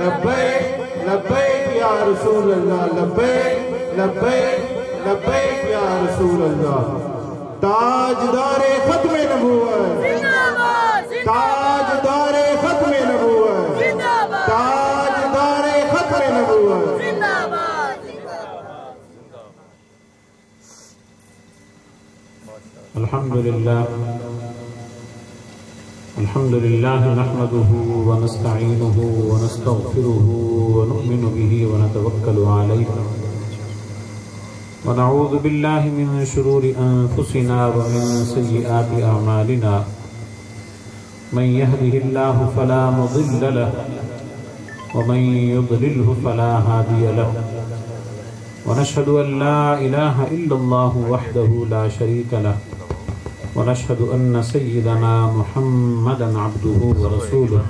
لبیک لبیک یا رسول اللہ، لبیک لبیک لبیک یا رسول اللہ۔ تاجدار ختم نبوت، تاجدار ختم نبوت، تاجدار ختم نبوت۔ الحمدللہ الحمدللہ نحمده ونستعینه ونستغفره ونؤمن به ونتوکل علیہ ونعوذ باللہ من شرور انفسنا ومن سیئات اعمالنا من يهده الله فلا مضل له ومن يضلله فلا هادي له ونشهد أن لا إله إلا الله وحده لا شريك له ونشهد أن سيدنا محمدا عبده ورسوله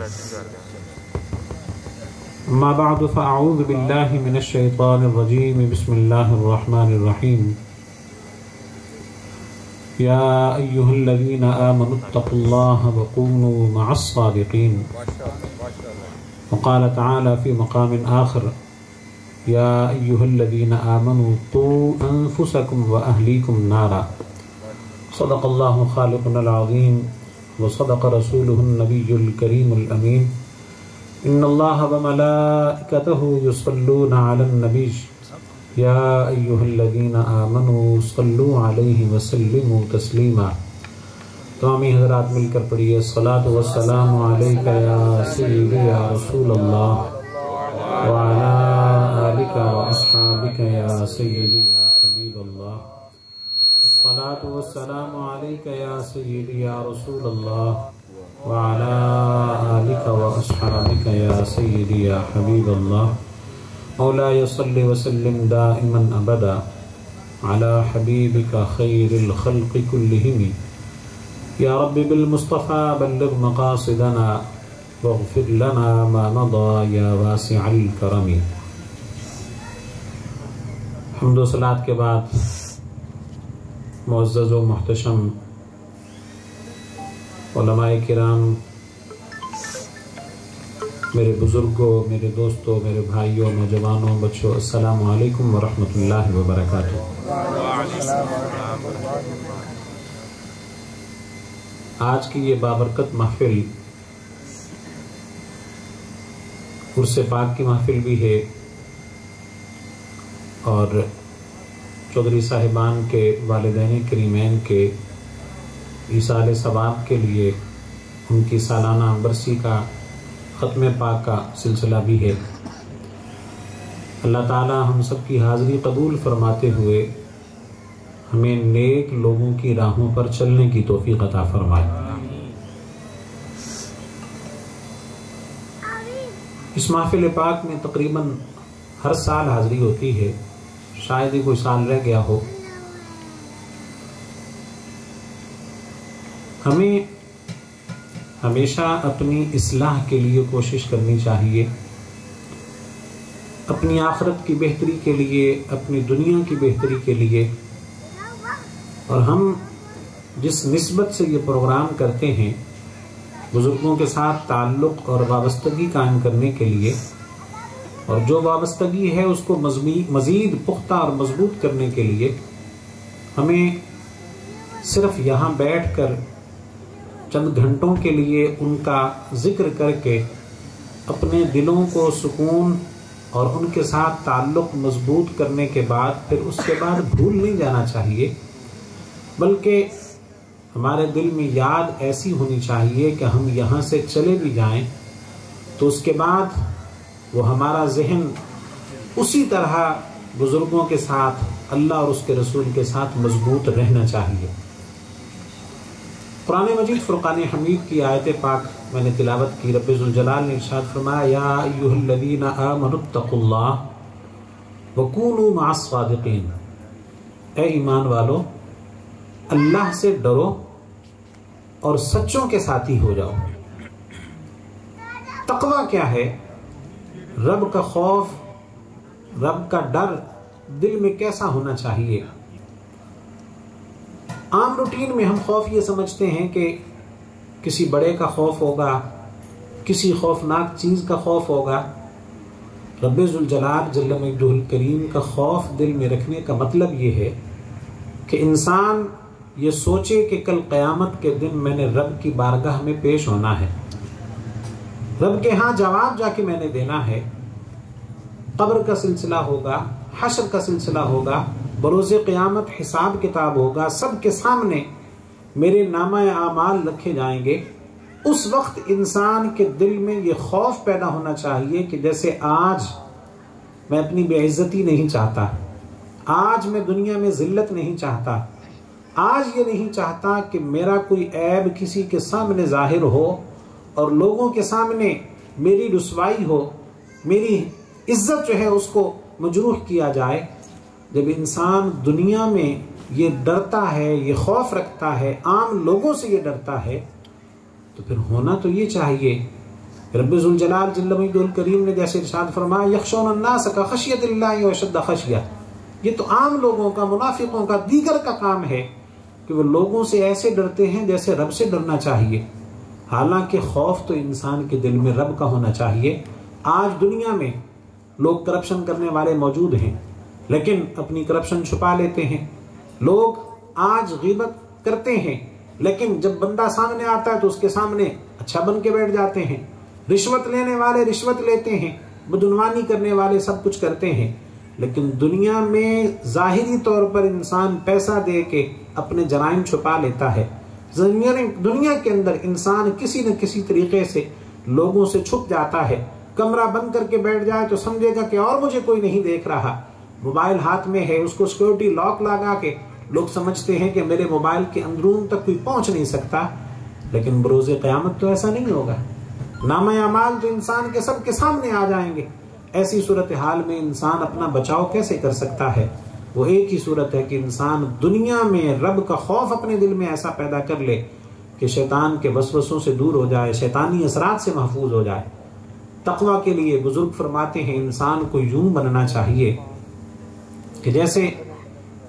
أما بعد فأعوذ بالله من الشيطان الرجيم بسم الله الرحمن الرحيم يا أيها الذين آمنوا اتقوا الله وكونوا مع الصادقين وقال تعالى في مقام آخر يا أيها الذين آمنوا قوا أنفسكم وأهليكم نارا صدق الله خالقنا العظيم وصدق رسوله النبي الكريم الأمين إن الله وملائكته يصلون على النبي يا أيها الذين آمنوا صلوا عليه وسلموا تسليما۔ تمامی حضرات مل کر پڑھیے الصلاة والسلام عليك يا سيدي يا رسول الله وعلى آلك وأصحابك يا سيدي يا حبيب الله۔ الصلاة والسلام عليك يا سيدي يا رسول الله وعلى آلك وأصحابك يا سيدي يا حبيب الله۔ مولاي صل وسلم دائما أبدا على حبيبك خير الخلق كلهم يا رب بالمصطفى بلغ مقاصدنا واغفر لنا ما مضى يا واسع الكرم۔ حمد و صلاة کے بعد معزز و محتشم علماء کرام، میرے بزرگوں، میرے دوستوں، میرے بھائیوں، نوجوانوں، بچوں، السلام علیکم ورحمۃ اللہ وبرکاتہ۔ آج کی یہ بابرکت محفل عرس پاک کی محفل بھی ہے اور چودھری صاحبان کے والدین کریمین کے ایصال ثواب کے لیے ان کی سالانہ برسی کا ختم پاک کا سلسلہ بھی ہے۔ اللہ تعالی ہم سب کی حاضری قبول فرماتے ہوئے ہمیں نیک لوگوں کی راہوں پر چلنے کی توفیق عطا فرمائے۔ اس محفل پاک میں تقریباً ہر سال حاضری ہوتی ہے، شاید ہی کوئی سال رہ گیا ہو۔ ہمیں ہمیشہ اپنی اصلاح کے لیے کوشش کرنی چاہیے، اپنی آخرت کی بہتری کے لیے، اپنی دنیا کی بہتری کے لیے۔ اور ہم جس نسبت سے یہ پروگرام کرتے ہیں بزرگوں کے ساتھ تعلق اور وابستگی قائم کرنے کے لیے، اور جو وابستگی ہے اس کو مزید پختہ اور مضبوط کرنے کے لیے، ہمیں صرف یہاں بیٹھ کر چند گھنٹوں کے لیے ان کا ذکر کر کے اپنے دلوں کو سکون اور ان کے ساتھ تعلق مضبوط کرنے کے بعد پھر اس کے بعد بھول نہیں جانا چاہیے، بلکہ ہمارے دل میں یاد ایسی ہونی چاہیے کہ ہم یہاں سے چلے بھی جائیں تو اس کے بعد وہ ہمارا ذہن اسی طرح بزرگوں کے ساتھ، اللہ اور اس کے رسول کے ساتھ مضبوط رہنا چاہیے۔ قرآن مجید فرقان حمید کی آیت پاک میں نے تلاوت کی۔ رب ذوالجلال نے ارشاد فرمایا یا ایھا الذین آمنوا اتقوا اللہ وکونوا مع الصادقین، اے ایمان والو اللہ سے ڈرو اور سچوں کے ساتھی ہو جاؤ۔ تقوی کیا ہے؟ رب کا خوف، رب کا ڈر دل میں کیسا ہونا چاہیے؟ عام روٹین میں ہم خوف یہ سمجھتے ہیں کہ کسی بڑے کا خوف ہوگا، کسی خوفناک چیز کا خوف ہوگا، رب ذوالجلال جل مجدہ الکریم کا خوف دل میں رکھنے کا مطلب یہ ہے کہ انسان یہ سوچے کہ کل قیامت کے دن میں نے رب کی بارگاہ میں پیش ہونا ہے، رب کے ہاں جواب جا کے میں نے دینا ہے، قبر کا سلسلہ ہوگا، حشر کا سلسلہ ہوگا، بروز قیامت حساب کتاب ہوگا، سب کے سامنے میرے نامہ اعمال رکھے جائیں گے۔ اس وقت انسان کے دل میں یہ خوف پیدا ہونا چاہیے کہ جیسے آج میں اپنی بے عزتی نہیں چاہتا، آج میں دنیا میں ذلت نہیں چاہتا، آج یہ نہیں چاہتا کہ میرا کوئی عیب کسی کے سامنے ظاہر ہو اور لوگوں کے سامنے میری رسوائی ہو، میری عزت جو ہے اس کو مجروح کیا جائے۔ جب انسان دنیا میں یہ ڈرتا ہے، یہ خوف رکھتا ہے، عام لوگوں سے یہ ڈرتا ہے، تو پھر ہونا تو یہ چاہیے۔ رب ذوالجلال جل مجدہ الکریم نے جیسے ارشاد فرمایا یخشون الناس کخشیۃ اللہ واشد خشیہ، یہ تو عام لوگوں کا، منافقوں کا، دیگر کا کام ہے کہ وہ لوگوں سے ایسے ڈرتے ہیں جیسے رب سے ڈرنا چاہیے۔ حالانکہ خوف تو انسان کے دل میں رب کا ہونا چاہیے۔ آج دنیا میں لوگ کرپشن کرنے والے موجود ہیں لیکن اپنی کرپشن چھپا لیتے ہیں، لوگ آج غیبت کرتے ہیں لیکن جب بندہ سامنے آتا ہے تو اس کے سامنے اچھا بن کے بیٹھ جاتے ہیں، رشوت لینے والے رشوت لیتے ہیں، بدعنوانی کرنے والے سب کچھ کرتے ہیں، لیکن دنیا میں ظاہری طور پر انسان پیسہ دے کے اپنے جرائم چھپا لیتا ہے۔ دنیا کے اندر انسان کسی نہ کسی طریقے سے لوگوں سے چھپ جاتا ہے، کمرہ بند کر کے بیٹھ جائے تو سمجھے گا کہ اور مجھے کوئی نہیں دیکھ رہا، موبائل ہاتھ میں ہے، اس کو سیکورٹی لاک لگا کے لوگ سمجھتے ہیں کہ میرے موبائل کے اندرون تک کوئی پہنچ نہیں سکتا، لیکن بروز قیامت تو ایسا نہیں ہوگا۔ نامہ اعمال تو انسان کے سب کے سامنے آ جائیں گے۔ ایسی صورتحال میں انسان اپنا بچاؤ کیسے کر سکتا ہے؟ وہ ایک ہی صورت ہے کہ انسان دنیا میں رب کا خوف اپنے دل میں ایسا پیدا کر لے کہ شیطان کے وسوسوں سے دور ہو جائے، شیطانی اثرات سے محفوظ ہو جائے۔ تقویٰ کے لیے بزرگ فرماتے ہیں انسان کو یوں بننا چاہیے کہ جیسے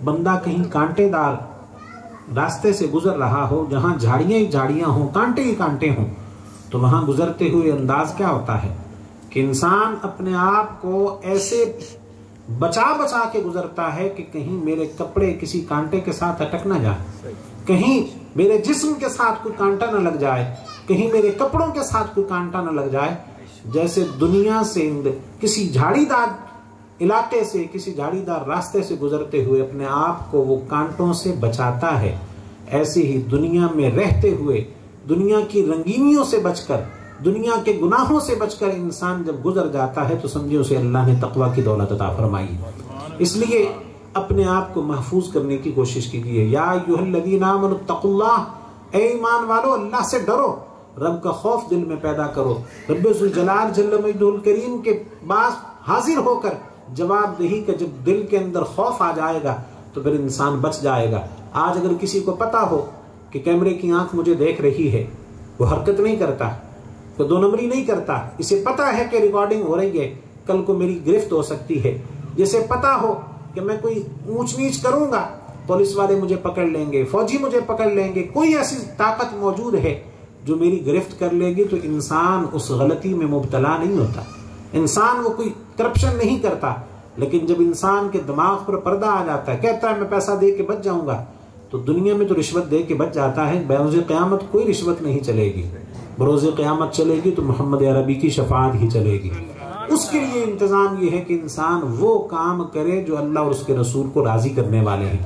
بندہ کہیں کانٹے دار راستے سے گزر رہا ہو، جہاں جھاڑیاں ہی جھاڑیاں ہوں، کانٹے ہی کانٹے ہوں، تو وہاں گزرتے ہوئے انداز کیا ہوتا ہے کہ انسان اپنے آپ کو ایسے بچا بچا کے گزرتا ہے کہ کہیں میرے کپڑے کسی کانٹے کے ساتھ اٹک نہ جائے، کہیں میرے جسم کے ساتھ کوئی کانٹا نہ لگ جائے، کہیں میرے کپڑوں کے ساتھ کوئی کانٹا نہ لگ جائے۔ جیسے دنیا سے کسی جھاڑی دار علاقے سے، کسی جھاڑی دار راستے سے گزرتے ہوئے اپنے آپ کو وہ کانٹوں سے بچاتا ہے، ایسے ہی دنیا میں رہتے ہوئے دنیا کی رنگینیوں سے بچ کر، دنیا کے گناہوں سے بچ کر انسان جب گزر جاتا ہے تو سمجھے اسے اللہ نے تقویٰ کی دولت عطا فرمائی۔ اس لیے اپنے آپ کو محفوظ کرنے کی کوشش کیجیے۔ یا ایھا الذین آمنوا اتقوا اللہ، اے ایمان والو اللہ سے ڈرو، رب کا خوف دل میں پیدا کرو، رب ذوالجلال جل مجدہ الکریم کے پاس حاضر ہو کر جواب دہی کا جب دل کے اندر خوف آ جائے گا تو پھر انسان بچ جائے گا۔ آج اگر کسی کو پتا ہو کہ کیمرے کی آنکھ مجھے دیکھ رہی ہے، وہ حرکت نہیں کرتا، وہ دو نمبری نہیں کرتا، اسے پتا ہے کہ ریکارڈنگ ہو رہی ہے، کل کو میری گرفت ہو سکتی ہے۔ جسے پتا ہو کہ میں کوئی اونچ نیچ کروں گا پولیس والے مجھے پکڑ لیں گے، فوجی مجھے پکڑ لیں گے، کوئی ایسی طاقت موجود ہے جو میری گرفت کر لے گی، تو انسان اس غلطی میں مبتلا نہیں ہوتا، انسان وہ کوئی کرپشن نہیں کرتا۔ لیکن جب انسان کے دماغ پر پردہ آ جاتا ہے، کہتا ہے میں پیسہ دے کے بچ جاؤں گا، تو دنیا میں تو رشوت دے کے بچ جاتا ہے، بروز قیامت کوئی رشوت نہیں چلے گی، بروز قیامت چلے گی تو محمد عربی کی شفاعت ہی چلے گی۔ اس کے لیے انتظام یہ ہے کہ انسان وہ کام کرے جو اللہ اور اس کے رسول کو راضی کرنے والے ہیں۔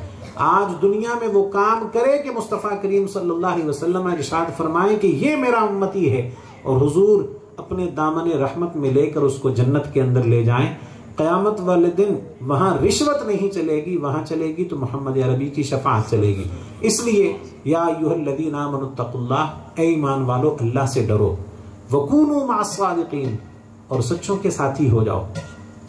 آج دنیا میں وہ کام کرے کہ مصطفیٰ کریم صلی اللہ علیہ وسلم نے ارشاد فرمائے کہ یہ میرا امتی ہے، اور حضور اپنے دامن رحمت میں لے کر اس کو جنت کے اندر لے جائیں۔ قیامت والے دن وہاں رشوت نہیں چلے گی، وہاں چلے گی تو محمد عربی کی شفاعت چلے گی۔ اس لیے یا ایھا الذین آمنوا اتقوا اللہ، اے ایمان والو اللہ سے ڈرو، وکونوا مع الصادقین، اور سچوں کے ساتھی ہو جاؤ۔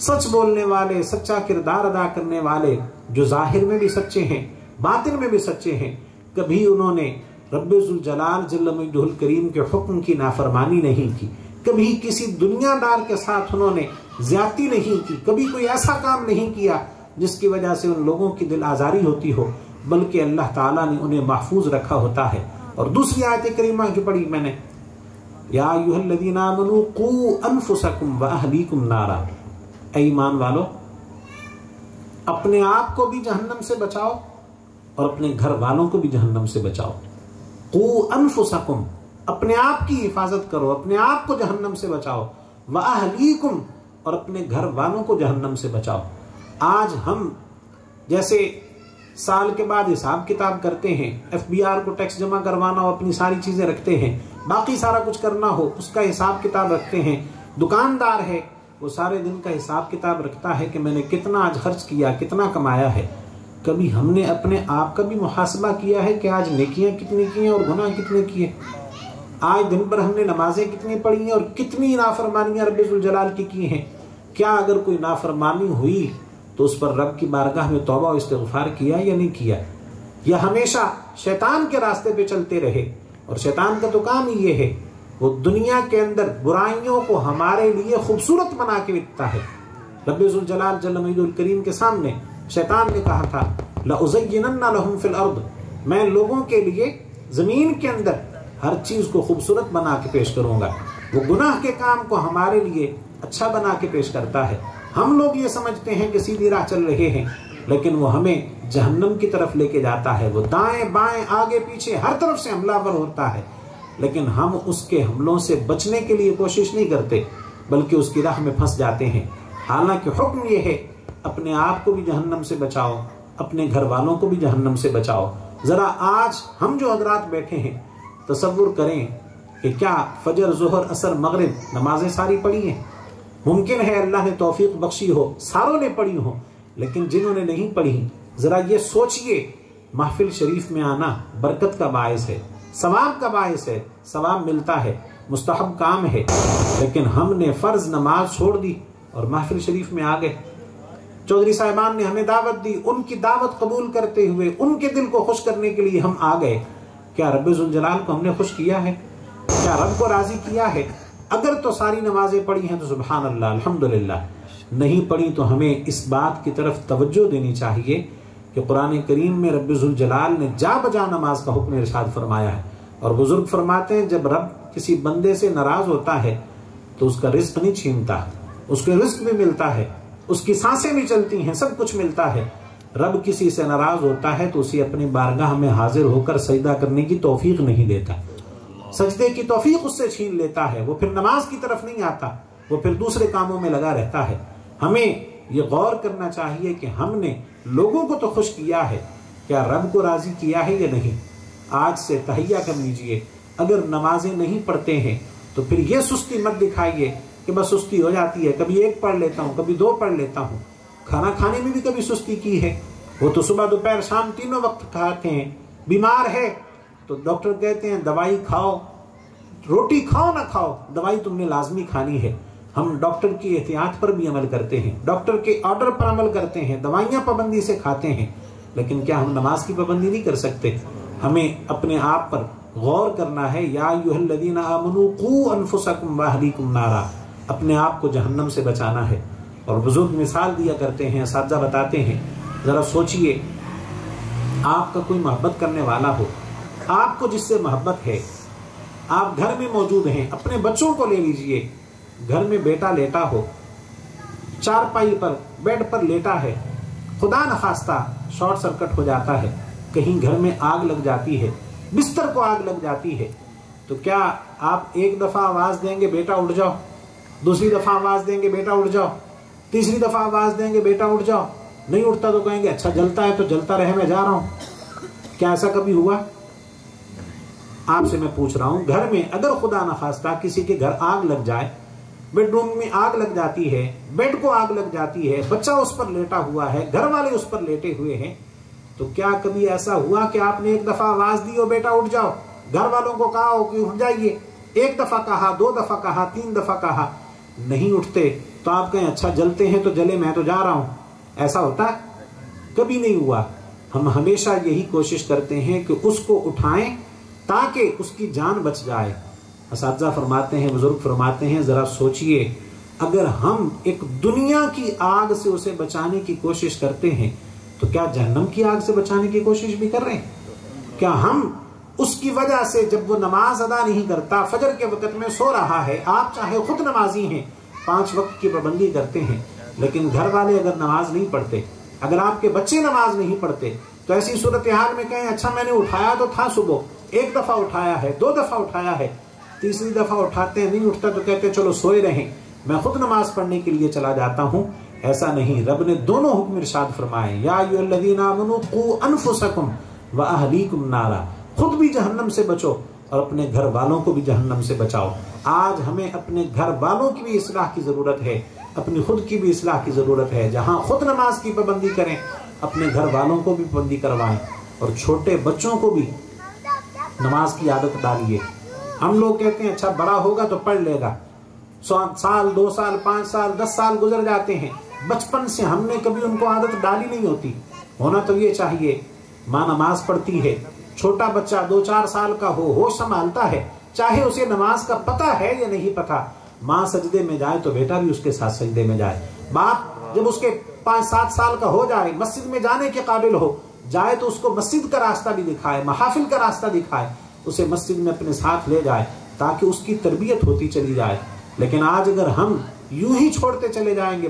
سچ بولنے والے، سچا کردار ادا کرنے والے جو ظاہر میں بھی سچے ہیں، باطن میں بھی سچے ہیں، کبھی انہوں نے رب ذوالجلال جل مجدہ الکریم کے حکم کی نافرمانی نہیں کی، کبھی کسی دنیا دار کے ساتھ انہوں نے زیادتی نہیں کی، کبھی کوئی ایسا کام نہیں کیا جس کی وجہ سے ان لوگوں کی دل آزاری ہوتی ہو، بلکہ اللہ تعالیٰ نے انہیں محفوظ رکھا ہوتا ہے۔ اور دوسری آیت کریمہ جو پڑھی میں نے، یا ایھا الذین آمنوا قوا انفسکم واہلیکم نارا، اے ایمان والو، اپنے آپ کو بھی جہنم سے بچاؤ اور اپنے گھر والوں کو بھی جہنم سے بچاؤ۔ قو انفسکم، اپنے آپ کی حفاظت کرو، اپنے آپ کو جہنم سے بچاؤ، واہلیکم، اور اپنے گھر والوں کو جہنم سے بچاؤ۔ آج ہم جیسے سال کے بعد حساب کتاب کرتے ہیں، ایف بی آر کو ٹیکس جمع کروانا ہو، اپنی ساری چیزیں رکھتے ہیں، باقی سارا کچھ کرنا ہو اس کا حساب کتاب رکھتے ہیں۔ دکاندار ہے وہ سارے دن کا حساب کتاب رکھتا ہے کہ میں نے کتنا آج خرچ کیا، کتنا کمایا ہے۔ کبھی ہم نے اپنے آپ کا بھی محاسبہ کیا ہے کہ آج نیکیاں کتنی کی ہیں اور گناہ کتنے کیے؟ آج دن پر ہم نے نمازیں کتنی پڑھی ہیں اور کتنی نافرمانیاں رب ذوالجلال کی ہیں؟ کیا اگر کوئی نافرمانی ہوئی تو اس پر رب کی بارگاہ میں توبہ و استغفار کیا یا نہیں کیا؟ یا ہمیشہ شیطان کے راستے پہ چلتے رہے؟ اور شیطان کا تو کام ہی یہ ہے، وہ دنیا کے اندر برائیوں کو ہمارے لیے خوبصورت بنا کے رکھتا ہے۔ رب ذوالجلال جل مجدہ الکریم کے سامنے شیطان نے کہا تھا لَأُزَيِّنَنَّ لَهُمْ فِي الْأَرْضِ، میں لوگوں کے لیے زمین کے اندر ہر چیز کو خوبصورت بنا کے پیش کروں گا۔ وہ گناہ کے کام کو ہمارے لیے اچھا بنا کے پیش کرتا ہے۔ ہم لوگ یہ سمجھتے ہیں کہ سیدھی راہ چل رہے ہیں، لیکن وہ ہمیں جہنم کی طرف لے کے جاتا ہے۔ وہ دائیں بائیں آگے پیچھے ہر طرف سے حملہ ور ہوتا ہے، لیکن ہم اس کے حملوں سے بچنے کے لیے کوشش نہیں کرتے، بلکہ اس کی راہ میں پھنس جاتے ہیں۔ حالانکہ حکم یہ ہے اپنے آپ کو بھی جہنم سے بچاؤ، اپنے گھر والوں کو بھی جہنم سے بچاؤ۔ ذرا آج ہم جو حضرات بیٹھے ہیں تصور کریں کہ کیا فجر ظہر عصر مغرب نمازیں ساری پڑھی ہیں؟ ممکن ہے اللہ نے توفیق بخشی ہو ساروں نے پڑھی ہو، لیکن جنہوں نے نہیں پڑھی ذرا یہ سوچئے، محفل شریف میں آنا برکت کا باعث ہے، ثواب کا باعث ہے، ثواب ملتا ہے، مستحب کام ہے، لیکن ہم نے فرض نماز چھوڑ دی اور محفل شریف میں آ گئے۔ چودھری صاحبان نے ہمیں دعوت دی، ان کی دعوت قبول کرتے ہوئے ان کے دل کو خوش کرنے کے لیے ہم آ گئے۔ کیا رب ذوالجلال کو ہم نے خوش کیا ہے؟ کیا رب کو راضی کیا ہے؟ اگر تو ساری نمازیں پڑھی ہیں تو سبحان اللہ الحمدللہ، نہیں پڑھی تو ہمیں اس بات کی طرف توجہ دینی چاہیے کہ قرآن کریم میں رب ذوالجلال نے جا بجا نماز کا حکم ارشاد فرمایا ہے، اور بزرگ فرماتے ہیں جب رب کسی بندے سے ناراض ہوتا ہے تو اس کا رزق نہیں چھینتا، اس کے رزق بھی ملتا ہے، اس کی سانسیں بھی چلتی ہیں، سب کچھ ملتا ہے۔ رب کسی سے ناراض ہوتا ہے تو اسے اپنی بارگاہ میں حاضر ہو کر سجدہ کرنے کی توفیق نہیں دیتا، سجدے کی توفیق اس سے چھین لیتا ہے، وہ پھر نماز کی طرف نہیں آتا، وہ پھر دوسرے کاموں میں لگا رہتا ہے۔ ہمیں یہ غور کرنا چاہیے کہ ہم نے لوگوں کو تو خوش کیا ہے، کیا رب کو راضی کیا ہے یا نہیں؟ آج سے تہیہ کر لیجئے، اگر نمازیں نہیں پڑھتے ہیں تو پھر یہ سستی مت دکھائیے کہ بس سستی ہو جاتی ہے، کبھی ایک پڑھ لیتا ہوں، کبھی دو پڑھ لیتا ہوں۔ کھانا کھانے میں بھی کبھی سستی کی ہے، وہ تو صبح دوپہر شام تینوں وقت کھاتے ہیں۔ بیمار ہے تو ڈاکٹر کہتے ہیں دوائی کھاؤ، روٹی کھاؤ نہ کھاؤ، دوائی تم نے لازمی کھانی ہے۔ ہم ڈاکٹر کی احتیاط پر بھی عمل کرتے ہیں، ڈاکٹر کے آرڈر پر عمل کرتے ہیں، دوائیاں پابندی سے کھاتے ہیں، لیکن کیا ہم نماز کی پابندی نہیں کر سکتے؟ ہمیں اپنے آپ پر غور کرنا ہے۔ یا ایھا الذین آمنوا قوا انفسکم واہلیکم نارا، اپنے آپ کو جہنم سے بچانا ہے۔ اور بزرگ مثال دیا کرتے ہیں، اساتذہ بتاتے ہیں، ذرا سوچئے آپ کا کوئی محبت کرنے والا ہو، آپ کو جس سے محبت ہے، آپ گھر میں موجود ہیں، اپنے بچوں کو لے لیجئے، گھر میں بیٹا لیٹا ہو، چارپائی پر بیڈ پر لیٹا ہے، خدا نخواستہ شارٹ سرکٹ ہو جاتا ہے، کہیں گھر میں آگ لگ جاتی ہے، بستر کو آگ لگ جاتی ہے، تو کیا آپ ایک دفعہ آواز دیں گے بیٹا اٹھ جاؤ، دوسری دفعہ آواز دیں گے بیٹا اٹھ جاؤ، تیسری دفعہ آواز دیں گے بیٹا اٹھ جاؤ؟ نہیں اٹھتا تو کہیں گے اچھا جلتا ہے تو جلتا رہے، میں جا رہا ہوں۔ کیا ایسا کبھی ہوا؟ آپ سے میں پوچھ رہا ہوں، گھر میں اگر خدا نخواستہ کسی کے گھر آگ لگ جائے، بیڈ روم میں آگ لگ جاتی ہے، بیڈ کو آگ لگ جاتی ہے، بچہ اس پر لیٹا ہوا ہے، گھر والے اس پر لیٹے ہوئے ہیں، تو کیا کبھی ایسا ہوا کہ آپ نے ایک دفعہ آواز دی ہو بیٹا اٹھ جاؤ، گھر والوں کو کہا ہو کہ اٹھ جائیے، ایک دفعہ کہا، دو دفعہ کہا، تین دفعہ کہا، نہیں اٹھتے تو آپ کہیں اچھا جلتے ہیں تو جلے، میں تو جا رہا ہوں؟ ایسا ہوتا ہے؟ کبھی نہیں ہوا۔ ہم ہمیشہ یہی کوشش کرتے ہیں کہ اس کو اٹھائیں تاکہ اس کی جان بچ جائے۔ اساتذہ فرماتے ہیں، بزرگ فرماتے ہیں، ذرا سوچئے اگر ہم ایک دنیا کی آگ سے اسے بچانے کی کوشش کرتے ہیں تو کیا جہنم کی آگ سے بچانے کی کوشش بھی کر رہے ہیں؟ کیا ہم اس کی وجہ سے جب وہ نماز ادا نہیں کرتا، فجر کے وقت میں سو رہا ہے، آپ چاہے خود نمازی ہیں، 5 وقت کی پابندی کرتے ہیں، لیکن گھر والے اگر نماز نہیں پڑھتے، اگر آپ کے بچے نماز نہیں پڑھتے، تو ایسی صورتحال میں کہیں اچھا میں نے اٹھایا تو تھا صبح، 1 دفعہ اٹھایا ہے، 2 دفعہ اٹھایا ہے، تیسری دفعہ اٹھاتے ہیں نہیں اٹھتا تو کہتے ہیں چلو سوئے رہیں، میں خود نماز پڑھنے کے لیے چلا جاتا ہوں۔ ایسا نہیں، رب نے دونوں حکم ارشاد فرمائے، یا ایھا الذین آمنوا قوا انفسکم واہلیکم نارا، خود بھی جہنم سے بچو اور اپنے گھر والوں کو بھی جہنم سے بچاؤ۔ آج ہمیں اپنے گھر والوں کی بھی اصلاح کی ضرورت ہے، اپنی خود کی بھی اصلاح کی ضرورت ہے۔ جہاں خود نماز کی پابندی کریں، اپنے گھر والوں کو بھی پابندی کروائیں، اور چھوٹے بچوں کو بھی نماز کی عادت ڈالیے۔ ہم لوگ کہتے ہیں اچھا بڑا ہوگا تو پڑھ لے گا، 100 سال 2 سال 5 سال 10 سال گزر جاتے ہیں، بچپن سے ہم نے کبھی ان کو عادت ڈالی نہیں ہوتی۔ ہونا تو یہ چاہیے، ماں نماز پڑھتی ہے، چھوٹا بچہ 2-4 سال کا ہو، ہوش سنبھالتا ہے، چاہے اسے نماز کا پتہ ہے یا نہیں پتہ، ماں سجدے میں جائے تو بیٹا بھی اس کے ساتھ سجدے میں جائے۔ باپ جب اس کے 5-7 سال کا ہو جائے، مسجد میں جانے کے قابل ہو جائے، تو اس کو مسجد کا راستہ بھی دکھائے، محافل کا راستہ دکھائے، اسے مسجد میں اپنے ساتھ لے جائے تاکہ اس کی تربیت ہوتی چلی جائے۔ لیکن آج اگر ہم یوں ہی چھوڑتے چلے جائیں گے،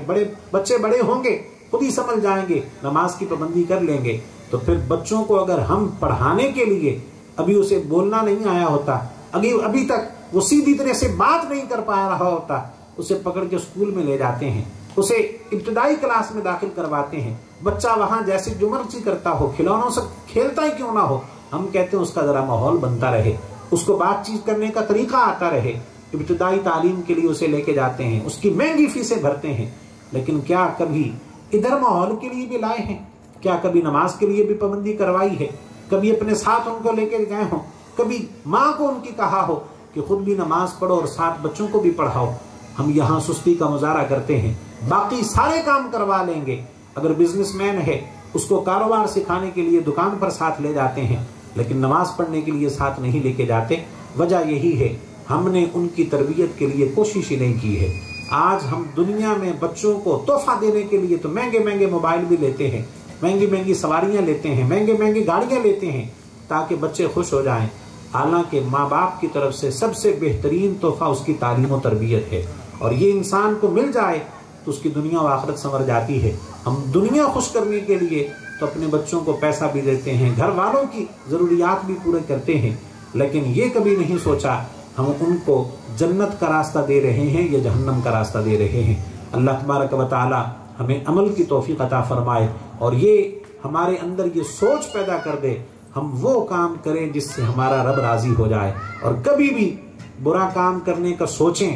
بچے بڑے ہوں گے، خود ہی سمجھ جائیں گے، نماز کی پابندی کر لیں گے، تو پھر بچوں کو اگر ہم پڑھانے کے لیے، ابھی اسے بولنا نہیں آیا ہوتا، ابھی تک وہ سیدھی طرح سے بات نہیں کر پا رہا ہوتا، اسے پکڑ کے اسکول میں لے جاتے ہیں، اسے ابتدائی کلاس میں داخل کرواتے ہیں، بچہ وہاں جیسے جو مرضی کرتا ہو، کھلونوں سے کھیلتا ہی کیوں نہ ہو، ہم کہتے ہیں اس کا ذرا ماحول بنتا رہے، اس کو بات چیت کرنے کا طریقہ آتا رہے، ابتدائی تعلیم کے لیے اسے لے کے جاتے ہیں، اس کی مہنگی فیسیں بھرتے ہیں۔ لیکن کیا کبھی ادھر ماحول کے لیے بھی لائے ہیں؟ کیا کبھی نماز کے لیے بھی پابندی کروائی ہے؟ کبھی اپنے ساتھ ان کو لے کے گئے ہوں؟ کبھی ماں کو ان کی کہا ہو کہ خود بھی نماز پڑھو اور ساتھ بچوں کو بھی پڑھاؤ؟ ہم یہاں سستی کا مظاہرہ کرتے ہیں، باقی سارے کام کروا لیں گے۔ اگر بزنس مین ہے، اس کو کاروبار سکھانے کے لیے دکان پر ساتھ لے جاتے ہیں، لیکن نماز پڑھنے کے لیے ساتھ نہیں لے کے جاتے۔ وجہ یہی ہے، ہم نے ان کی تربیت کے لیے کوشش ہی نہیں کی ہے۔ آج ہم دنیا میں بچوں کو تحفہ دینے کے لیے تو مہنگے مہنگے موبائل بھی لیتے ہیں، مہنگی مہنگی سواریاں لیتے ہیں، مہنگے مہنگی گاڑیاں لیتے ہیں تاکہ بچے خوش ہو جائیں۔ حالانکہ ماں باپ کی طرف سے سب سے بہترین تحفہ اس کی تعلیم و تربیت ہے، اور یہ انسان کو مل جائے تو اس کی دنیا و آخرت سنور جاتی ہے۔ ہم دنیا خوش کرنے کے لیے تو اپنے بچوں کو پیسہ بھی دیتے ہیں، گھر والوں کی ضروریات بھی پورے کرتے ہیں، لیکن یہ کبھی نہیں سوچا ہم ان کو جنت کا راستہ دے رہے ہیں یا جہنم کا راستہ دے رہے ہیں۔ اللہ تبارک و تعالی ہمیں عمل کی توفیق عطا فرمائے، اور یہ ہمارے اندر یہ سوچ پیدا کر دے، ہم وہ کام کریں جس سے ہمارا رب راضی ہو جائے، اور کبھی بھی برا کام کرنے کا سوچیں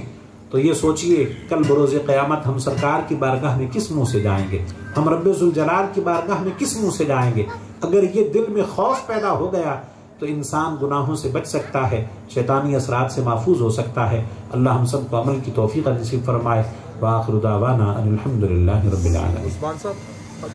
تو یہ سوچئے کل بروز قیامت ہم سرکار کی بارگاہ میں کس منہ سے جائیں گے، ہم رب ذوالجلال کی بارگاہ میں کس منہ سے جائیں گے۔ اگر یہ دل میں خوف پیدا ہو گیا تو انسان گناہوں سے بچ سکتا ہے، شیطانی اثرات سے محفوظ ہو سکتا ہے۔ اللہ ہم سب کو عمل کی توفیق نصیب فرمائے۔ وآخر دعوانا ان الحمد للہ رب العالمین۔